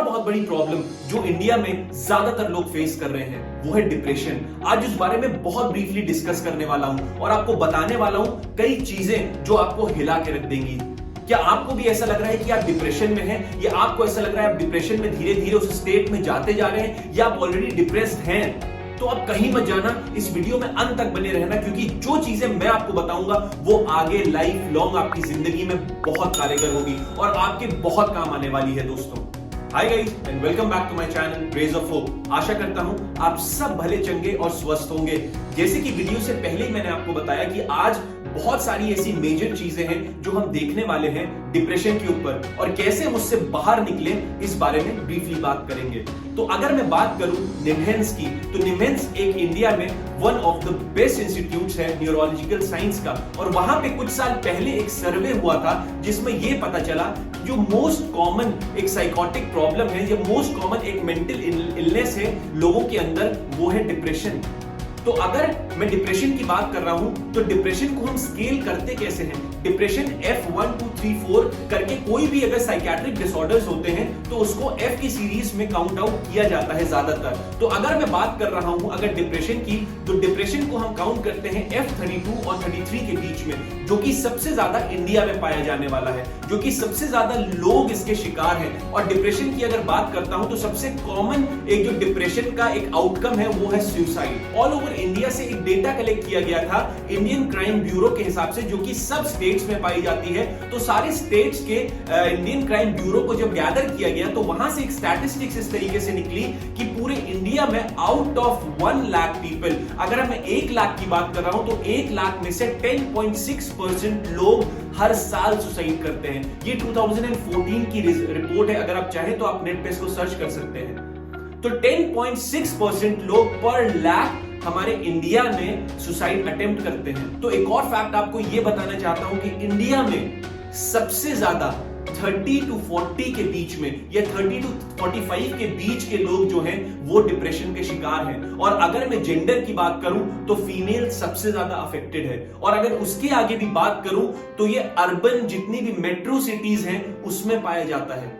और बहुत बड़ी प्रॉब्लम जो इंडिया में ज्यादातर लोग फेस कर रहे हैं वो है डिप्रेशन। आज इस बारे में बहुत ब्रीफली डिस्कस करने वाला हूं और आपको बताने वाला हूं कई चीजें जो आपको हिला के रख देंगी। क्या आपको भी ऐसा लग रहा है कि आप डिप्रेशन में हैं, या आपको ऐसा लग रहा है आप डिप्रेशन में धीरे धीरे उस स्टेट में जाते जा रहे हैं, या आप ऑलरेडी डिप्रेस्ड हैं? तो आप कहीं मत जाना, इस वीडियो में अंत तक बने रहना, क्योंकि जो चीजें मैं आपको बताऊंगा वो आगे लाइफ लॉन्ग आपकी जिंदगी में बहुत कारगर होगी और आपके बहुत काम आने वाली है दोस्तों। Hi guys and welcome back to my channel rays of hope. आशा करता हूं आप सब भले चंगे और स्वस्थ होंगे। जैसे कि वीडियो से पहले ही मैंने आपको बताया कि आज बहुत सारी ऐसी मेजर चीजें हैं जो हम देखने वाले हैं डिप्रेशन के ऊपर, और कैसे हम उससे बाहर निकले इस बारे में ब्रीफली बात करेंगे। तो अगर मैं बात करूं निमहांस की, तो निमहांस एक इंडिया में one of the best institutes है न्यूरोलॉजिकल साइंस का, और वहां पे कुछ साल पहले एक सर्वे हुआ था जिसमें यह पता चला कि जो मोस्ट कॉमन एक साइकोटिक प्रॉब्लम है या मोस्ट कॉमन एक मेंटल इलनेस है लोगों के अंदर, वो है डिप्रेशन। तो अगर मैं डिप्रेशन की बात कर रहा हूं तो डिप्रेशन को हम स्केल करते कैसे हैं? डिप्रेशन F1 2 3 4 करके कोई भी अगर साइकियाट्रिक डिसऑर्डर्स होते हैं तो उसको F की सीरीज में काउंट आउट किया जाता है ज्यादातर। तो अगर मैं बात कर रहा हूं अगर डिप्रेशन की, तो डिप्रेशन को हम काउंट करते हैं F32 और 33 के बीच में, जो कि सबसे ज्यादा इंडिया में पाया जाने वाला है, जो कि सबसे ज्यादा लोग इसके शिकार हैं। और डिप्रेशन की अगर बात करता हूं तो सबसे कॉमन एक जो डिप्रेशन का एक आउटकम है वो है सुसाइड। ऑल ओवर इंडिया से एक डेटा कलेक्ट किया गया था इंडियन क्राइम ब्यूरो के हिसाब से, जो कि सब स्टेट्स में पाई जाती है। तो सारे स्टेट्स के इंडियन क्राइम ब्यूरो को जब गैदर किया गया तो वहां से एक स्टैटिस्टिक्स इस तरीके से निकली कि पूरे इंडिया में आउट ऑफ 1 लाख पीपल, अगर मैं 1 लाख की बात कर रहा हूं तो 1 लाख में से 10.6% लोग हर साल सुसाइड करते हैं। ये 2014 की रिपोर्ट है, अगर आप चाहें तो आप नेट पे इसको सर्च कर सकते हैं। तो 10.6% लोग पर लाख हमारे इंडिया में सुसाइड अटेम्प्ट करते हैं। तो एक और फैक्ट आपको यह बताना चाहता हूं कि इंडिया में सबसे ज्यादा 30 to 40 के बीच में या 30 to 45 के बीच के लोग जो हैं वो डिप्रेशन के शिकार हैं। और अगर मैं जेंडर की बात करूं तो फीमेल सबसे ज्यादा अफेक्टेड है। और अगर उसके आगे भी बात करूं तो ये अर्बन जितनी भी मेट्रो सिटीज हैं उसमें पाया जाता है।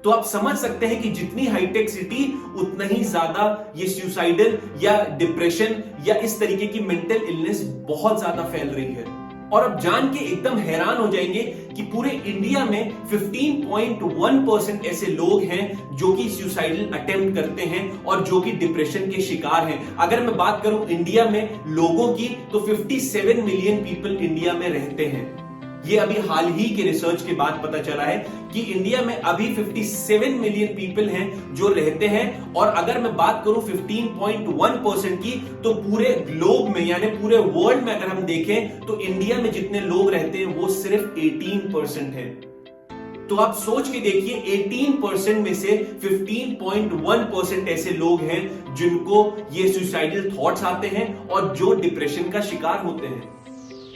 तो आप समझ सकते हैं कि जितनी हाईटेक सिटी उतना ही ज्यादा ये सुसाइडल या डिप्रेशन या इस तरीके की मेंटल इलनेस बहुत ज्यादा फैल रही है। और अब जान के एकदम हैरान हो जाएंगे कि पूरे इंडिया में 15.1% ऐसे लोग हैं जो कि सुसाइडल अटेम्प्ट करते हैं और जो कि डिप्रेशन के शिकार हैं। अगर मैं बात करूं इंडिया में लोगों की, तो 57 मिलियन पीपल इंडिया में रहते हैं। ये अभी हाल ही के रिसर्च के बाद पता चला है कि इंडिया में अभी 57 मिलियन पीपल हैं जो रहते हैं। और अगर मैं बात करूं 15.1% की, तो पूरे ग्लोब में यानी पूरे वर्ल्ड में अगर हम देखें तो इंडिया में जितने लोग रहते हैं वो सिर्फ 18% है। तो आप सोच के देखिए 18% में से 15.1% ऐसे लोग हैं जिनको ये सुसाइडल थॉट्स आते हैं और जो डिप्रेशन का शिकार होते हैं।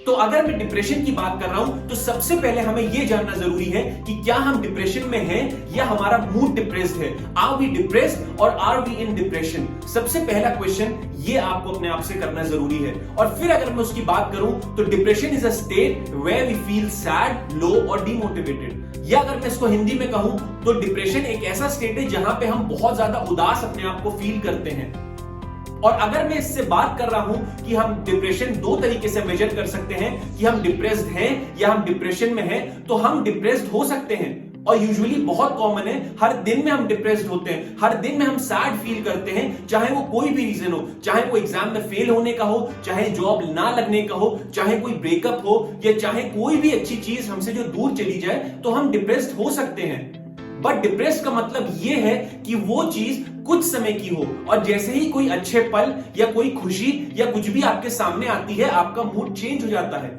तो अगर मैं डिप्रेशन की बात कर रहा हूं तो सबसे पहले हमें यह जानना जरूरी है कि क्या हम डिप्रेशन में हैं या हमारा मूड डिप्रेस्ड है। आर वी डिप्रेस्ड और आर वी इन डिप्रेशन? सबसे पहला क्वेश्चन ये आपको अपने आप से करना जरूरी है। और फिर अगर मैं उसकी बात करूं तो depression is a state where we feel sad, low और डिमोटिवेटेड। या अगर मैं इसको हिंदी में कहूं तो डिप्रेशन एक ऐसा स्टेट है जहां पे हम बहुत ज्यादा उदास अपने आप को फील करते हैं। और अगर मैं इससे बात कर रहा हूं कि हम डिप्रेशन 2 तरीके से मेजर कर सकते हैं कि हम डिप्रेस्ड हैं या हम डिप्रेशन में हैं, तो हम डिप्रेस्ड हो सकते हैं। और यूजुअली बहुत कॉमन है, हर दिन में हम डिप्रेस्ड होते हैं, हर दिन में हम सैड फील करते हैं, चाहे वो कोई भी रीजन हो, चाहे वो एग्जाम में फेल होने का हो, चाहे जॉब ना लगने का हो, चाहे कोई ब्रेकअप हो, या चाहे कोई भी अच्छी चीज हमसे जो दूर चली जाए, तो हम डिप्रेस्ड हो सकते हैं। बट डिप्रेस का मतलब यह है कि वो चीज कुछ समय की हो, और जैसे ही कोई अच्छे पल या कोई खुशी या कुछ भी आपके सामने आती है आपका मूड चेंज हो जाता है।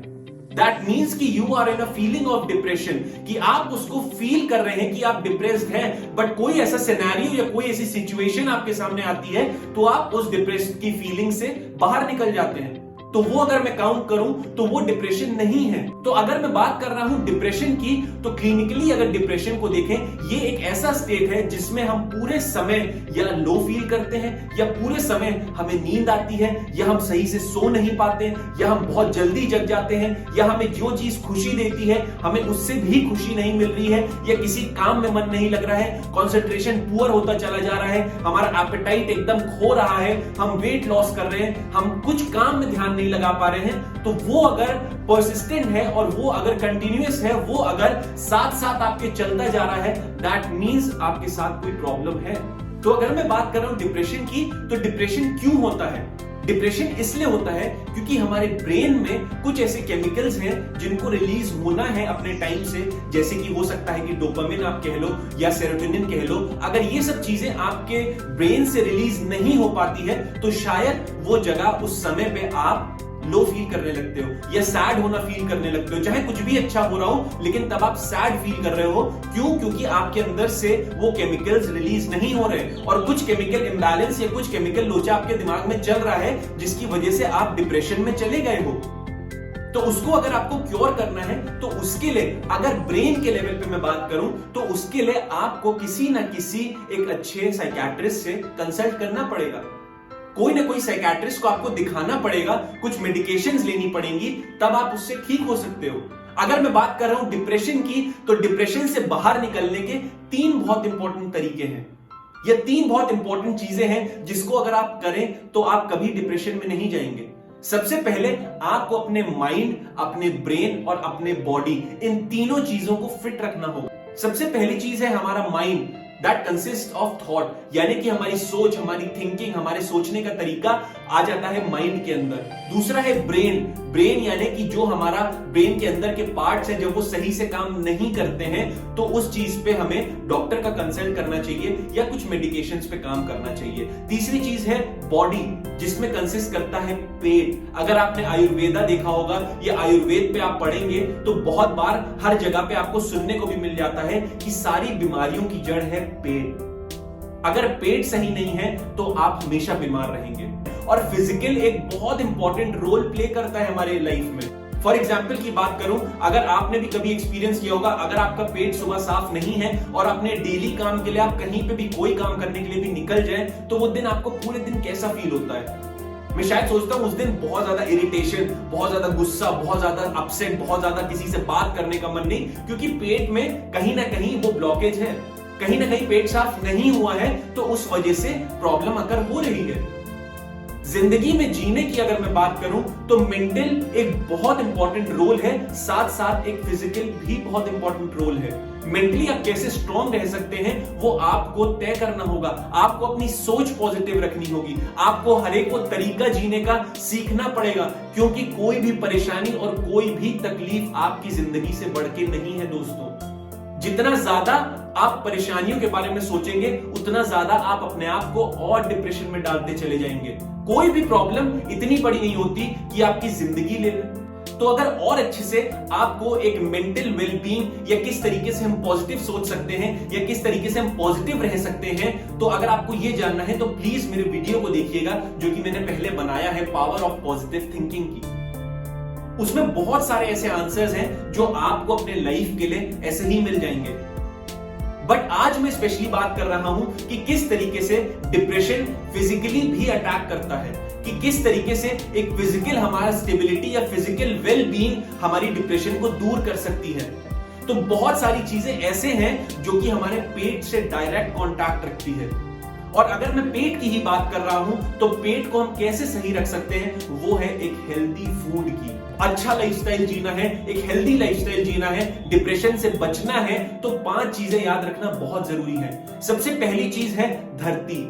दैट मीन्स कि you are in a feeling of depression, कि आप उसको फील कर रहे हैं कि आप डिप्रेस्ड हैं। बट कोई ऐसा सिनेरियो या कोई ऐसी सिचुएशन आपके सामने आती है तो आप उस डिप्रेशन की फीलिंग से बाहर निकल जाते हैं। तो वो अगर मैं काउंट करूं तो वो डिप्रेशन नहीं है। तो अगर मैं बात कर रहा हूं डिप्रेशन की, तो क्लिनिकली अगर डिप्रेशन को देखें, ये एक ऐसा स्टेट है जिसमें हम पूरे समय या लो फील करते हैं, या पूरे समय हमें नींद आती है, या हम सही से सो नहीं पाते, या हम बहुत जल्दी जग जाते हैं, या हमें जो चीज खुशी देती है हमें उससे भी खुशी नहीं मिल रही है, या किसी काम में मन नहीं लग रहा है, कंसंट्रेशन पुअर होता चला जा रहा है, हमारा एपेटाइट एकदम खो रहा है, हम वेट लॉस कर रहे हैं, हम कुछ काम में ध्यान नहीं लगा पा रहे हैं। तो वो अगर परसिस्टेंट है और वो अगर कंटिन्यूअस है, वो अगर साथ साथ आपके चलता जा रहा है, दैट मींस आपके साथ कोई प्रॉब्लम है। तो अगर मैं बात कर रहा हूं डिप्रेशन की, तो डिप्रेशन क्यों होता है? डिप्रेशन इसलिए होता है क्योंकि हमारे ब्रेन में कुछ ऐसे केमिकल्स हैं जिनको रिलीज होना है अपने टाइम से, जैसे कि हो सकता है कि डोपामिन आप कह लो या सेरोटोनिन कह लो। अगर ये सब चीजें आपके ब्रेन से रिलीज नहीं हो पाती है तो शायद वो जगह उस समय पे आप लो फील करने लगते हो या सैड होना फील करने लगते हो। चाहे कुछ भी अच्छा हो रहा हो लेकिन तब आप सैड फील कर रहे हो। क्यों? क्योंकि आपके अंदर से वो केमिकल्स रिलीज नहीं हो रहे और कुछ केमिकल इंबैलेंस या कुछ केमिकल लोचा आपके दिमाग में चल रहा है, जिसकी वजह से आप डिप्रेशन में चले गए हो। तो उसको अगर आपको क्योर करना है तो उसके लिए, अगर ब्रेन के लेवल पे मैं बात करूं, तो उसके लिए आपको किसी ना किसी एक अच्छे साइकियाट्रिस्ट से कंसल्ट करना पड़ेगा। कोई ना कोई साइकियाट्रिस्ट को आपको दिखाना पड़ेगा, कुछ मेडिकेशंस लेनी पड़ेंगी, तब आप उससे ठीक हो सकते हो। अगर मैं बात कर रहा हूं डिप्रेशन की, तो डिप्रेशन से बाहर निकलने के 3 बहुत इंपॉर्टेंट तरीके हैं। ये 3 बहुत इंपॉर्टेंट चीजें हैं जिसको अगर आप करें तो आप कभी डिप्रेशन में नहीं जाएंगे। सबसे पहले आपको अपने माइंड, अपने ब्रेन और अपने बॉडी, इन तीनों चीजों को फिट रखना होगा। सबसे पहली चीज है हमारा mind, that consist of thought, यानी कि हमारी सोच, हमारी थिंकिंग, हमारे सोचने का तरीका आ जाता है माइंड के अंदर। दूसरा है ब्रेन, ब्रेन यानी कि जो हमारा ब्रेन के अंदर के पार्ट्स हैं, जब वो सही से काम नहीं करते हैं तो उस चीज पे हमें डॉक्टर का कंसल्ट करना चाहिए या कुछ मेडिकेशंस पे काम करना चाहिए। तीसरी चीज है बॉडी, जिसमें कंसिस्ट करता है पेट। अगर आपने आयुर्वेदा देखा होगा या आयुर्वेद पे आप पढ़ेंगे तो बहुत बार हर जगह पे आपको सुनने को भी मिल जाता है कि सारी बीमारियों की जड़ है पेट। अगर पेट सही नहीं है तो आप हमेशा बीमार रहेंगे। और फिजिकल एक बहुत इंपॉर्टेंट रोल प्ले करता है हमारे लाइफ में। फॉर एग्जाम्पल की बात करूं, अगर आपने भी कभी एक्सपीरियंस किया होगा, अगर आपका पेट सुबह साफ नहीं है और अपने डेली काम के लिए आप कहीं पे भी कोई काम करने के लिए भी निकल जाए तो वो दिन आपको पूरे दिन कैसा फील होता है? मैं शायद सोचता हूं उस दिन बहुत ज्यादा इरिटेशन, बहुत ज्यादा गुस्सा, बहुत ज्यादा अपसेट, बहुत ज्यादा किसी से बात करने का मन नहीं, क्योंकि पेट में कहीं ना कहीं वो ब्लॉकेज है, कहीं ना कहीं पेट साफ नहीं हुआ है, तो उस वजह से प्रॉब्लम अगर हो रही है। जिंदगी में जीने की अगर मैं बात करूं तो मेंटल एक बहुत इंपॉर्टेंट रोल है, साथ साथ एक फिजिकल भी बहुत इंपॉर्टेंट रोल है। मेंटली आप कैसे स्ट्रांग रह सकते हैं वो आपको तय करना होगा। आपको अपनी सोच पॉजिटिव रखनी होगी, आपको हर एक वो तरीका जीने का सीखना पड़ेगा, क्योंकि कोई भी परेशानी और कोई भी तकलीफ आपकी जिंदगी से बढ़ के नहीं है दोस्तों। जितना ज्यादा आप परेशानियों के बारे में सोचेंगे उतना ज्यादा आप अपने आप को और डिप्रेशन में डालते चले जाएंगे। कोई भी प्रॉब्लम इतनी बड़ी नहीं होती कि आपकी जिंदगी ले ले। तो अगर और अच्छे से आपको एक मेंटल वेलबींग या किस तरीके से हम पॉजिटिव सोच सकते हैं या किस तरीके से हम पॉजिटिव रह सकते हैं, तो अगर आपको ये जानना है तो प्लीज मेरे वीडियो को देखिएगा जो कि मैंने पहले बनाया है पावर ऑफ पॉजिटिव थिंकिंग की। उसमें बहुत सारे ऐसे आंसर्स हैं जो आपको अपने लाइफ के लिए ऐसे ही मिल जाएंगे। बट आज मैं स्पेशली बात कर रहा हूं कि किस तरीके से डिप्रेशन फिजिकली भी अटैक करता है, कि किस तरीके से एक फिजिकल हमारा स्टेबिलिटी या फिजिकल वेल बीइंग हमारी डिप्रेशन को दूर कर सकती है। तो बहुत सारी चीजें ऐसे हैं जो कि हमारे पेट से डायरेक्ट कांटेक्ट रखती है। और अगर मैं पेट की ही बात कर रहा हूं तो पेट को हम कैसे सही रख सकते हैं, वो है एक हेल्दी फूड की। अच्छा लाइफस्टाइल जीना है, एक हेल्दी लाइफस्टाइल जीना है, डिप्रेशन से बचना है, तो 5 चीजें याद रखना बहुत जरूरी है। सबसे पहली चीज है धरती,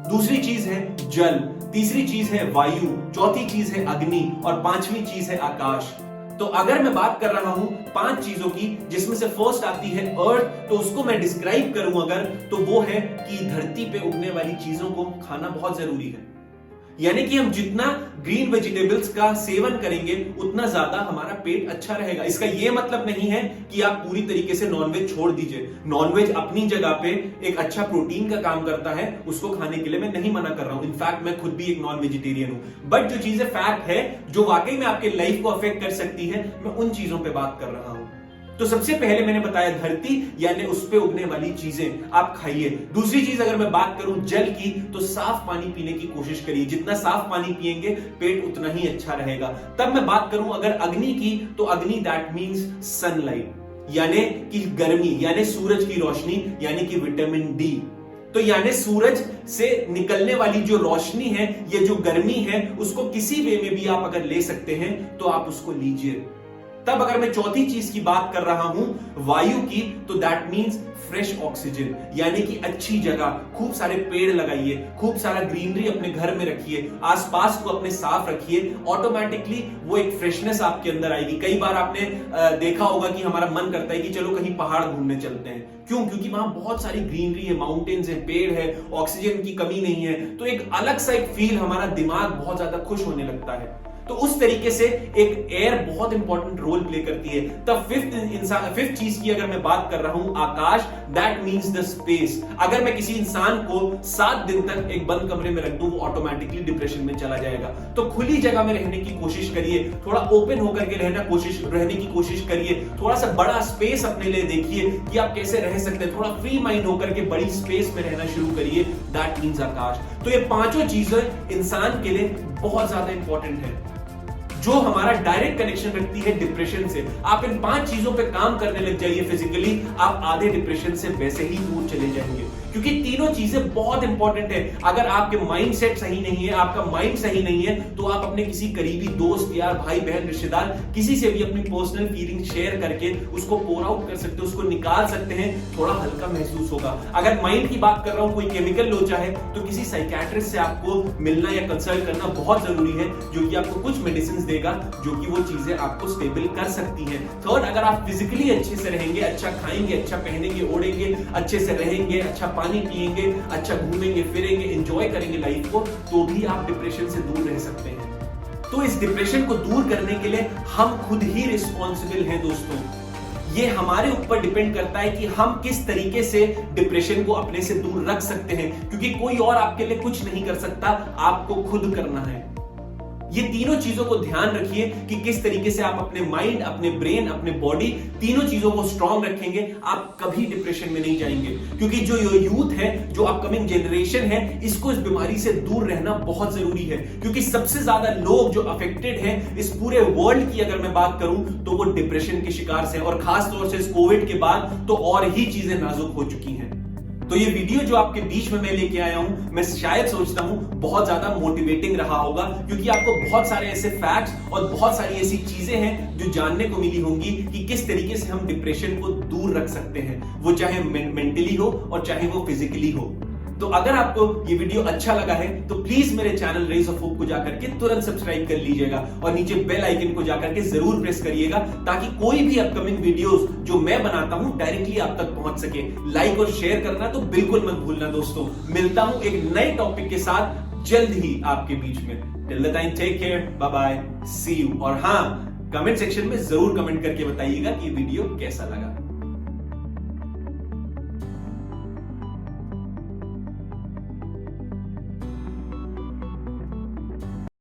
दूसरी चीज है जल, तीसरी चीज है वायु, चौथी चीज है अग्नि और 5वीं चीज है आकाश। तो अगर मैं बात कर रहा हूं 5 चीजों की, जिसमें से फर्स्ट आती है अर्थ, तो उसको मैं डिस्क्राइब करूं अगर, तो वो है कि धरती पे उगने वाली चीजों को खाना बहुत जरूरी है। यानी कि हम जितना ग्रीन वेजिटेबल्स का सेवन करेंगे उतना ज्यादा हमारा पेट अच्छा रहेगा। इसका यह मतलब नहीं है कि आप पूरी तरीके से नॉनवेज छोड़ दीजिए। नॉनवेज अपनी जगह पे एक अच्छा प्रोटीन का काम करता है, उसको खाने के लिए मैं नहीं मना कर रहा हूं। इनफैक्ट मैं खुद भी एक नॉन वेजिटेरियन हूं। बट जो चीजें फैक्ट है, जो वाकई में आपके लाइफ को अफेक्ट कर सकती है, मैं उन चीजों पर बात कर रहा हूं। तो सबसे पहले मैंने बताया धरती यानी उस पे उगने वाली चीजें आप खाइए। दूसरी चीज अगर मैं बात करूं जल की, तो साफ पानी पीने की कोशिश करिए। जितना साफ पानी पिएंगे पेट उतना ही अच्छा रहेगा। तब मैं बात करूं अगर अग्नि की, तो अग्नि दैट मींस सनलाइट, यानी कि गर्मी, यानी सूरज की रोशनी, यानी कि विटामिन डी। तो यानी सूरज से निकलने वाली जो रोशनी है, ये जो गर्मी है, उसको किसी वे में भी आप अगर ले सकते हैं तो आप उसको लीजिए। तब अगर मैं चौथी चीज की बात कर रहा हूं वायु की, तो दैट मींस फ्रेश ऑक्सीजन, यानी कि अच्छी जगह, खूब सारे पेड़ लगाइए, खूब सारा ग्रीनरी अपने घर में रखिए, आसपास को अपने साफ रखिए। ऑटोमेटिकली वो एक फ्रेशनेस आपके अंदर आएगी। कई बार आपने देखा होगा कि हमारा मन करता है कि चलो कहीं पहाड़ घूमने चलते हैं। क्यों? क्योंकि वहां बहुत सारी ग्रीनरी है, माउंटेन्स है, पेड़ है, ऑक्सीजन की कमी नहीं है। तो एक अलग सा एक फील, हमारा दिमाग बहुत ज्यादा खुश होने लगता है। तो उस तरीके से एक एयर बहुत इंपॉर्टेंट रोल प्ले करती है। तब फिफ्थ चीज की अगर मैं बात कर रहा हूं आकाश, दैट मींस द स्पेस। अगर मैं किसी इंसान को 7 दिन तक एक बंद कमरे में रख दूं, वो ऑटोमेटिकली डिप्रेशन में चला जाएगा। तो खुली जगह में रहने की कोशिश करिए, थोड़ा ओपन होकर के रहने की कोशिश करिए। थोड़ा सा बड़ा स्पेस अपने लिए देखिए कि आप कैसे रह सकते हैं। थोड़ा फ्री माइंड होकर के बड़ी स्पेस में रहना शुरू करिए, दैट मींस आकाश। तो ये पांचों चीजें इंसान के लिए बहुत ज्यादा इंपॉर्टेंट है, जो हमारा डायरेक्ट कनेक्शन रखती है डिप्रेशन से। आप इन 5 चीजों पे काम करने लग जाइए फिजिकली, आप आधे डिप्रेशन से वैसे ही दूर चले जाएंगे। क्योंकि तीनों चीजें बहुत इंपॉर्टेंट है। अगर आपके माइंडसेट सही नहीं है, आपका माइंड सही नहीं है, तो आप अपने किसी करीबी दोस्त, यार, भाई, बहन, रिश्तेदार, किसी से भी अपनी पर्सनल फीलिंग शेयर करके उसको पोर आउट कर सकते हो, उसको निकाल सकते हैं, थोड़ा हल्का महसूस होगा। अगर माइंड की बात कर रहा हूं, कोई केमिकल लोचा है, तो किसी साइकियाट्रिस्ट से आपको मिलना या कंसल्ट करना बहुत जरूरी है, जो कि आपको कुछ मेडिसिन देगा, जो कि वो चीजें आपको स्टेबल कर सकती हैं। थर्ड, अगर आप फिजिकली अच्छे से रहेंगे, अच्छा खाएंगे, अच्छा पहनेंगे ओढ़ेंगे, अच्छे से रहेंगे, अच्छा पानी पिएंगे, अच्छा घूमेंगे फिरेंगे, एंजॉय करेंगे लाइफ को, तो भी आप डिप्रेशन से दूर रह सकते हैं। तो इस डिप्रेशन को दूर करने के लिए हम खुद ही रिस्पॉन्सिबल हैं दोस्तों। ये हमारे ऊपर डिपेंड करता है कि हम किस तरीके से डिप्रेशन को अपने से दूर रख सकते हैं, क्योंकि कोई और आपके लिए कुछ नहीं कर सकता, आपको खुद करना है। ये तीनों चीजों को ध्यान रखिए कि किस तरीके से आप अपने माइंड, अपने ब्रेन, अपने बॉडी, तीनों चीजों को स्ट्रांग रखेंगे, आप कभी डिप्रेशन में नहीं जाएंगे। क्योंकि जो यूथ है, जो अपकमिंग जनरेशन है, इसको इस बीमारी से दूर रहना बहुत जरूरी है। क्योंकि सबसे ज्यादा लोग जो अफेक्टेड हैं इस पूरे वर्ल्ड की अगर मैं बात करूं, तो वो डिप्रेशन के शिकार से, और खास तौर से इस कोविड के बाद तो और ही चीजें नाजुक हो चुकी हैं। तो ये वीडियो जो आपके बीच में मैं लेके आया हूं, मैं शायद सोचता हूं बहुत ज्यादा मोटिवेटिंग रहा होगा, क्योंकि आपको बहुत सारे ऐसे फैक्ट्स और बहुत सारी ऐसी चीजें हैं जो जानने को मिली होंगी कि किस तरीके से हम डिप्रेशन को दूर रख सकते हैं, वो चाहे मेंटली हो और चाहे वो फिजिकली हो। तो अगर आपको ये वीडियो अच्छा लगा है, तो प्लीज मेरे चैनल रेज ऑफ होप को जाकर के तुरंत सब्सक्राइब कर लीजिएगा और नीचे बेल आइकन को जाकर के जरूर प्रेस करिएगा, ताकि कोई भी अपकमिंग वीडियोस जो मैं बनाता हूं डायरेक्टली आप तक पहुंच सके। लाइक और शेयर करना तो बिल्कुल मत भूलना दोस्तों। मिलता हूं एक नए टॉपिक के साथ जल्द ही आपके बीच में। Till the time, take care, bye bye, see you. और हाँ, कमेंट सेक्शन में जरूर कमेंट करके बताइएगा कि वीडियो कैसा लगा।